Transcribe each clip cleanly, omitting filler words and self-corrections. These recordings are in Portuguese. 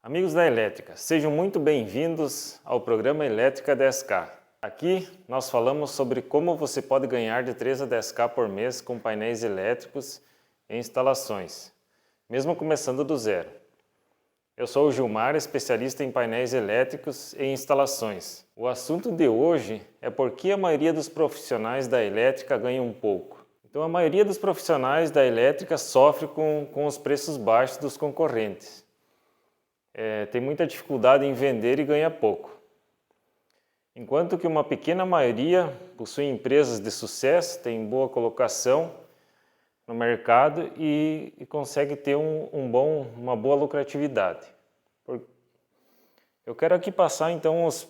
Amigos da Elétrica, sejam muito bem-vindos ao programa Elétrica 10K. Aqui nós falamos sobre como você pode ganhar de 3 a 10K por mês com painéis elétricos e instalações, mesmo começando do zero. Eu sou o Gilmar, especialista em painéis elétricos e instalações. O assunto de hoje é por que a maioria dos profissionais da elétrica ganham um pouco. Então, a maioria dos profissionais da elétrica sofre com os preços baixos dos concorrentes. Tem muita dificuldade em vender e ganha pouco. Enquanto que uma pequena maioria possui empresas de sucesso, tem boa colocação no mercado e consegue ter uma boa lucratividade. Eu quero aqui passar então os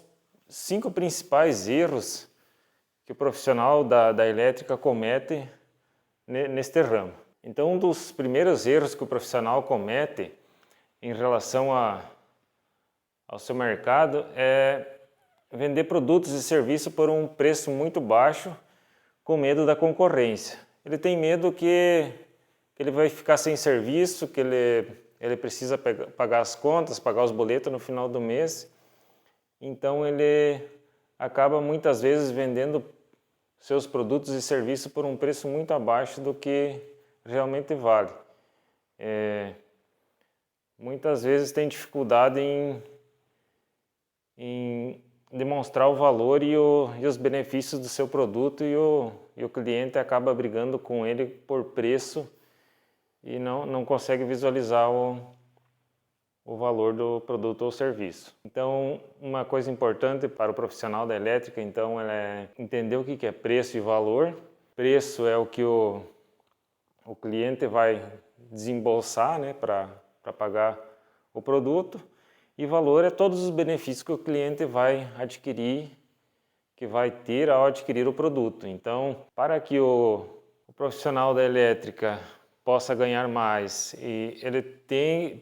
5 principais erros que o profissional da elétrica comete neste ramo. Então, um dos primeiros erros que o profissional comete em relação ao seu mercado é vender produtos e serviços por um preço muito baixo com medo da concorrência. Ele tem medo que ele vai ficar sem serviço, que ele precisa pagar as contas, pagar os boletos no final do mês. Então ele acaba muitas vezes vendendo seus produtos e serviços por um preço muito abaixo do que realmente vale. Muitas vezes tem dificuldade em demonstrar o valor e os benefícios do seu produto e o cliente acaba brigando com ele por preço e não consegue visualizar o valor do produto ou serviço. Então, uma coisa importante para o profissional da elétrica, então, é entender o que é preço e valor. Preço é o que o cliente vai desembolsar, né, para pagar o produto, e valor é todos os benefícios que o cliente vai adquirir, que vai ter ao adquirir o produto. Então, para que o profissional da elétrica possa ganhar mais, e ele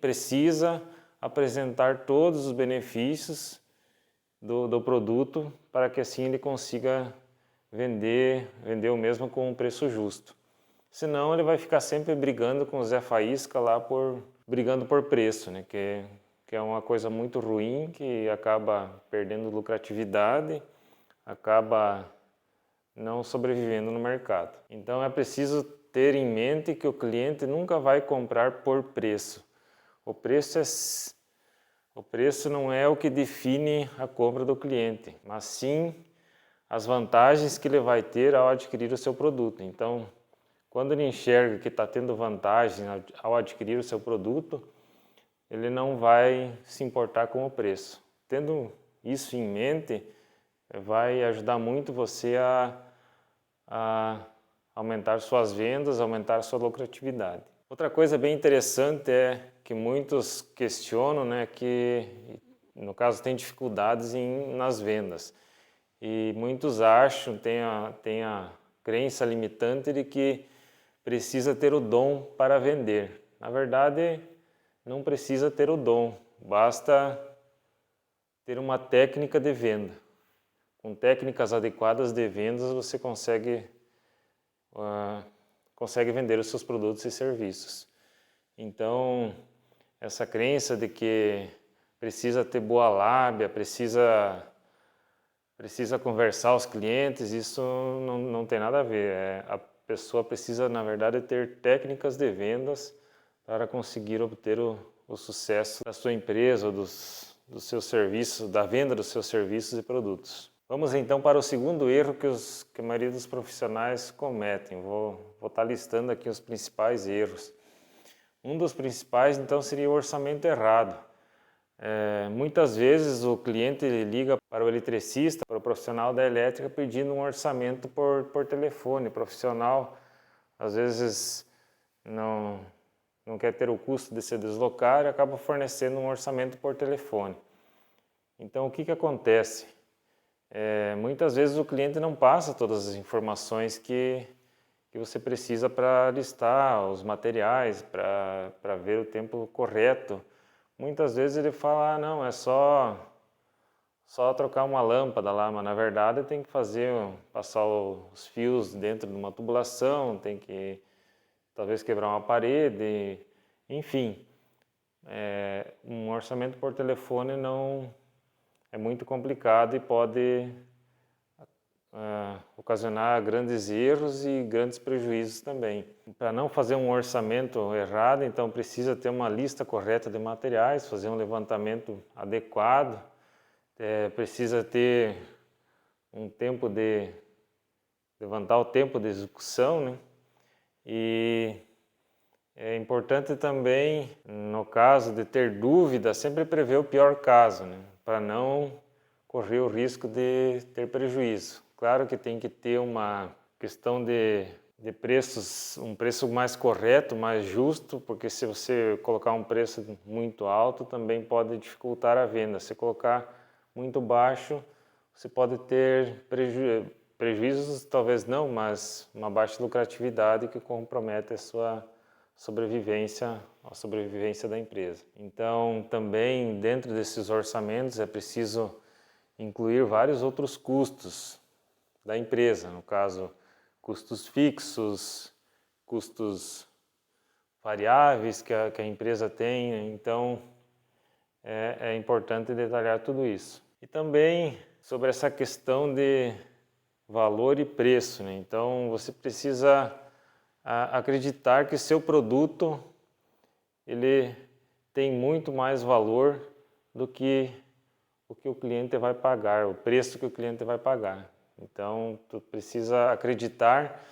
precisa apresentar todos os benefícios do produto para que assim ele consiga vender o mesmo com um preço justo. Senão ele vai ficar sempre brigando com o Zé Faísca lá brigando por preço, né? Que é uma coisa muito ruim, que acaba perdendo lucratividade, acaba não sobrevivendo no mercado. Então é preciso ter em mente que o cliente nunca vai comprar por preço. O preço não é o que define a compra do cliente, mas sim as vantagens que ele vai ter ao adquirir o seu produto. Então, quando ele enxerga que está tendo vantagem ao adquirir o seu produto, ele não vai se importar com o preço. Tendo isso em mente, vai ajudar muito você a aumentar suas vendas, aumentar sua lucratividade. Outra coisa bem interessante é que muitos questionam, né, que no caso tem dificuldades nas vendas. E muitos acham, tem a crença limitante de que precisa ter o dom para vender. Na verdade, não precisa ter o dom, basta ter uma técnica de venda. Com técnicas adequadas de vendas, você consegue vender os seus produtos e serviços. Então, essa crença de que precisa ter boa lábia, precisa conversar aos clientes, isso não tem nada a ver. A pessoa precisa, na verdade, ter técnicas de vendas para conseguir obter o sucesso da sua empresa ou dos seus serviços, da venda dos seus serviços e produtos. Vamos então para o segundo erro que a maioria dos profissionais cometem. Vou estar listando aqui os principais erros. Um dos principais, então, seria o orçamento errado. Muitas vezes o cliente liga para o eletricista, para o profissional da elétrica, pedindo um orçamento por telefone. O profissional, às vezes, não quer ter o custo de se deslocar e acaba fornecendo um orçamento por telefone. Então, o que acontece? Muitas vezes o cliente não passa todas as informações que você precisa para listar os materiais, para ver o tempo correto. Muitas vezes ele fala, não, é só trocar uma lâmpada lá, mas na verdade tem que passar os fios dentro de uma tubulação, tem que talvez quebrar uma parede, enfim. Um orçamento por telefone não é muito complicado e pode ocasionar grandes erros e grandes prejuízos também. Para não fazer um orçamento errado, então precisa ter uma lista correta de materiais, fazer um levantamento adequado, precisa ter um tempo de levantar o tempo de execução, né? E é importante também, no caso de ter dúvida, sempre prever o pior caso, né? Para não correr o risco de ter prejuízo. Claro que tem que ter uma questão de preços, um preço mais correto, mais justo, porque se você colocar um preço muito alto, também pode dificultar a venda. Se colocar muito baixo, você pode ter prejuízos, talvez não, mas uma baixa lucratividade que compromete a sua sobrevivência, a sobrevivência da empresa. Então, também dentro desses orçamentos é preciso incluir vários outros custos da empresa, no caso, custos fixos, custos variáveis que a empresa tem. Então, é importante detalhar tudo isso. E também sobre essa questão de valor e preço, né? Então, você precisa acreditar que seu produto ele tem muito mais valor do que o que o cliente vai pagar, o preço que o cliente vai pagar. Então, tu precisa acreditar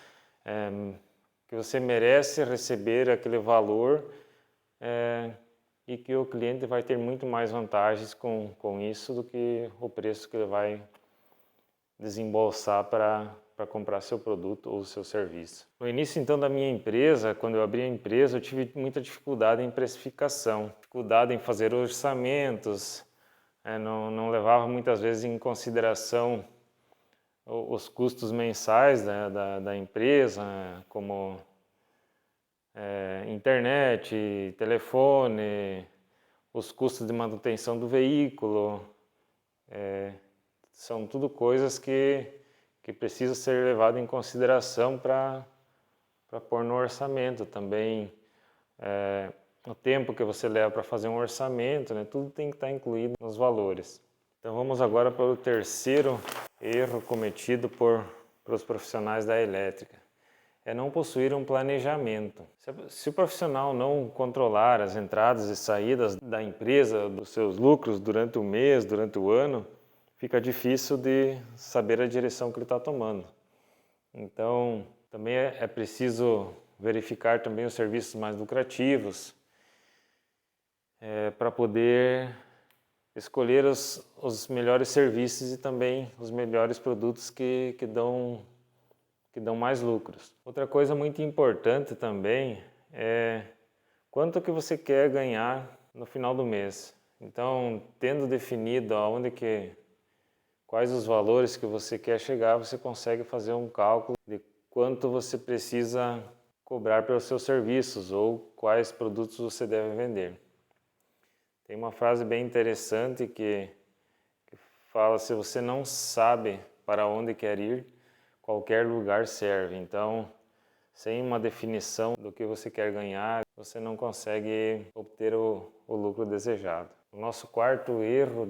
que você merece receber aquele valor e que o cliente vai ter muito mais vantagens com isso do que o preço que ele vai desembolsar para comprar seu produto ou seu serviço. No início, então, da minha empresa, quando eu abri a empresa, eu tive muita dificuldade em precificação, dificuldade em fazer orçamentos, não levava muitas vezes em consideração os custos mensais da empresa, como internet, telefone, os custos de manutenção do veículo, são tudo coisas que precisam ser levadas em consideração para pôr no orçamento. Também o tempo que você leva para fazer um orçamento, né? Tudo tem que estar incluído nos valores. Então vamos agora para o terceiro erro cometido pelos profissionais da elétrica. É não possuir um planejamento. Se o profissional não controlar as entradas e saídas da empresa, dos seus lucros durante o mês, durante o ano, fica difícil de saber a direção que ele está tomando. Então, também é preciso verificar também os serviços mais lucrativos para poder escolher os melhores serviços e também os melhores produtos que dão mais lucros. Outra coisa muito importante também é quanto que você quer ganhar no final do mês. Então, tendo definido quais os valores que você quer chegar, você consegue fazer um cálculo de quanto você precisa cobrar pelos seus serviços ou quais produtos você deve vender. Tem uma frase bem interessante que fala: se você não sabe para onde quer ir, qualquer lugar serve. Então, sem uma definição do que você quer ganhar, você não consegue obter o lucro desejado. O nosso quarto erro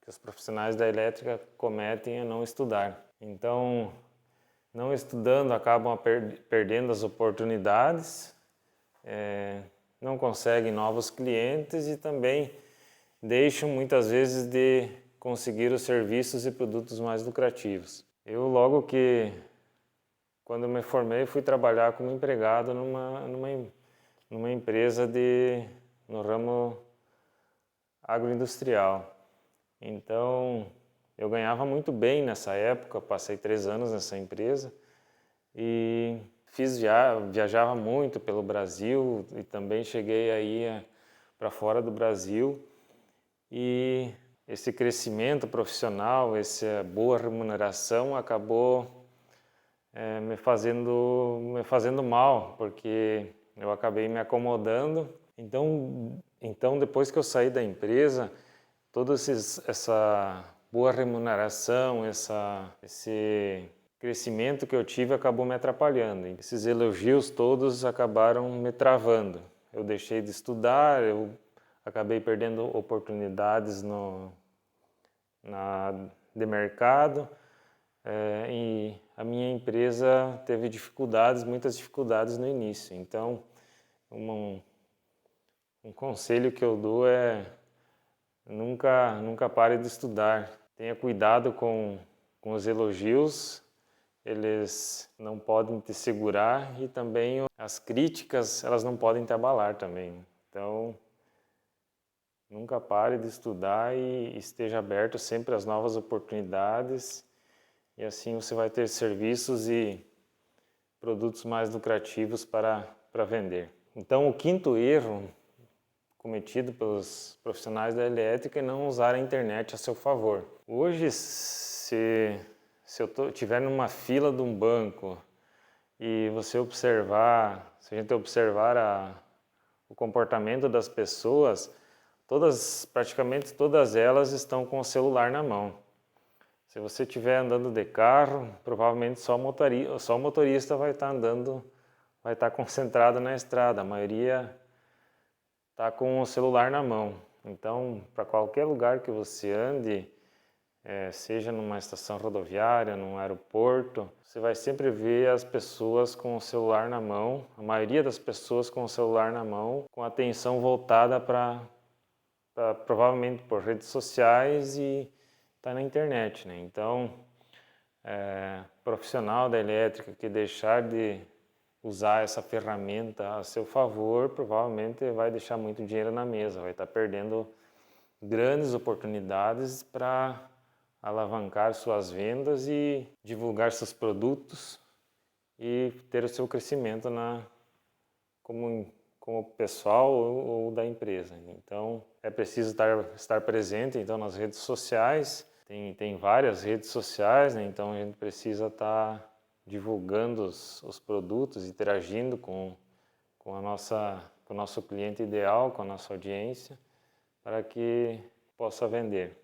que os profissionais da elétrica cometem é não estudar. Então, não estudando, acabam perdendo as oportunidades, não conseguem novos clientes e também deixam muitas vezes de conseguir os serviços e produtos mais lucrativos. Eu quando me formei, fui trabalhar como empregado numa empresa no ramo agroindustrial. Então, eu ganhava muito bem nessa época, passei 3 anos nessa empresa e viajava muito pelo Brasil e também cheguei aí para fora do Brasil. E esse crescimento profissional, essa boa remuneração acabou me fazendo mal, porque eu acabei me acomodando. Então depois que eu saí da empresa, essa boa remuneração, esse crescimento que eu tive acabou me atrapalhando. Esses elogios todos acabaram me travando. eu deixei de estudar, eu acabei perdendo oportunidades de mercado, e a minha empresa teve dificuldades, muitas dificuldades no início. Então, um conselho que eu dou é nunca pare de estudar. Tenha cuidado com os elogios, eles não podem te segurar, e também as críticas, elas não podem te abalar também. Então, nunca pare de estudar e esteja aberto sempre às novas oportunidades, e assim você vai ter serviços e produtos mais lucrativos para vender. Então, o quinto erro cometido pelos profissionais da elétrica é não usar a internet a seu favor. Hoje, se eu estiver numa fila de um banco e se a gente observar o comportamento das pessoas, praticamente todas elas estão com o celular na mão. Se você estiver andando de carro, provavelmente só o motorista vai estar concentrado na estrada. A maioria está com o celular na mão. Então, para qualquer lugar que você ande, seja numa estação rodoviária, num aeroporto, você vai sempre ver as pessoas com o celular na mão, a maioria das pessoas com o celular na mão, com a atenção voltada provavelmente por redes sociais e está na internet, né? Então, profissional da elétrica que deixar de usar essa ferramenta a seu favor, provavelmente vai deixar muito dinheiro na mesa, vai estar perdendo grandes oportunidades para alavancar suas vendas e divulgar seus produtos e ter o seu crescimento como pessoal ou da empresa. Então, é preciso estar presente então nas redes sociais. Tem várias redes sociais, né? Então a gente precisa estar divulgando os produtos, interagindo com o nosso cliente ideal, com a nossa audiência, para que possa vender.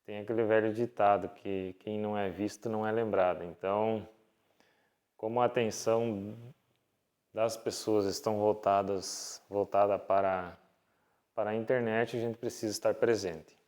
Tem aquele velho ditado que quem não é visto não é lembrado. Então, como a atenção das pessoas estão voltada para a internet, a gente precisa estar presente.